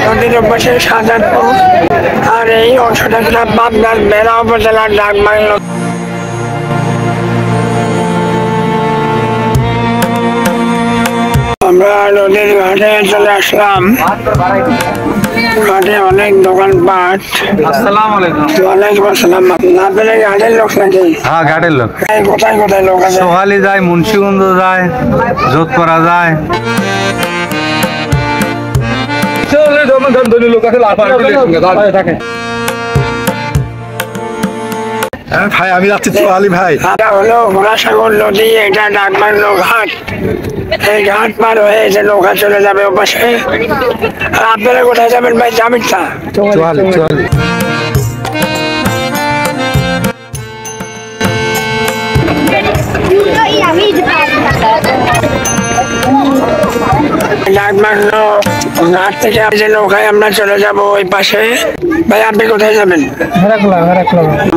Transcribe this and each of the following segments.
নদীর পাশে শাহজাদপুর, আর এই অংশটা ছিল পাবনার বেড়া উপজেলার ডাকবাংলো। আমরা নদীর ঘাটে চলে আসলাম। ঘাটে অনেক দোকানপাট। আসসালামু আলাইকুম। ওয়ালাইকুম আসসালাম। আপনাদের ঘাটের লোক নাকি? হ্যাঁ, ঘাটের লোক। কোথায় কোথায় লোক আছে? সোহালি যায়, মুন্সিগঞ্জ যায়, যোধপুরা যায়। ভাই আমি যাচ্ছি সোহালি ভাই। এটা হলো ঘোড়াসাগর নদী, এটা ডাকবাংলো ঘাট। এই ঘাট পার হয়ে যে নৌকা চলে যাবে ওপাশে। আর আপনারা কোথায় যাবেন ভাই? জামিনটা সোহালি সোহালি। ডাকবাংলো ঘাট থেকে যে নৌকায় আমরা চলে যাব ওই পাশে। ভাই আপনি কোথায় যাবেন?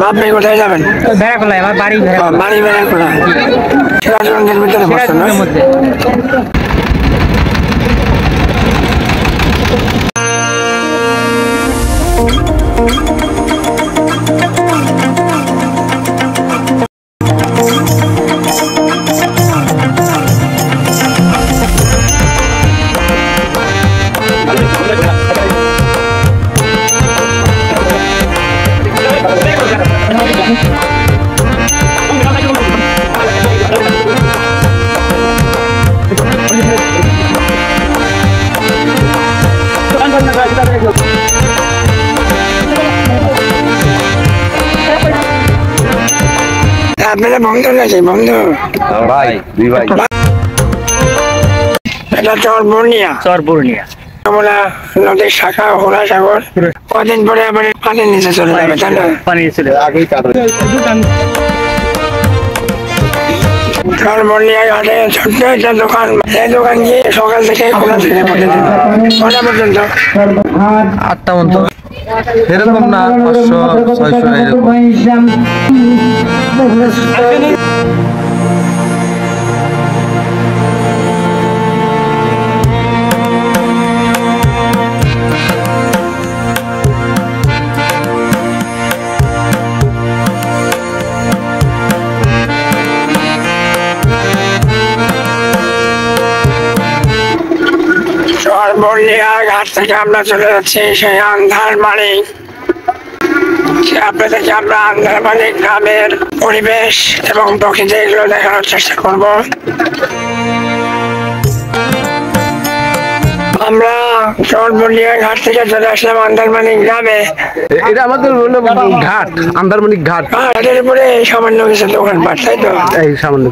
আপনি কোথায় যাবেন? আমার বাড়ি বাড়ি বেড়াখোলা, সিরাজগঞ্জের ভিতরে পড়ছে না? আপনারা বন্ধু নাকি? বন্ধু ভাই, দুই ভাই। এটা চরবুর্নিয়া বলা নদীর শাখা ঘোড়াসাগর। কদিন পরে আবার পানির নিচে চলে যাবে, তাই না? চরবুর্নিয়া ঘাটে ছোট্ট একটা দোকান। এই দোকান গিয়ে সকাল থেকে খোলা থেকে কটা পর্যন্ত? 8টা মতো, এরকম না, 500-600 এরকম। চরবুর্নিয়া ঘাট থেকে আমরা চলে যাচ্ছি সেই আন্ধারমানি। আপনাদেরকে আমরা আন্ধারমানি গ্রামের পরিবেশ এবং প্রকৃতি এগুলো দেখানোর চেষ্টা করব। আমরা চরবুর্নিয়া ঘাট থেকে চলে আসলাম আন্ধারমানি গ্রামে। এটা আমাদের হলো ঘাট, আন্দারমানিক ঘাট। ঘাটের উপরে সামান্য কিছু দোকানপাট, তাই তো? এই সামান্য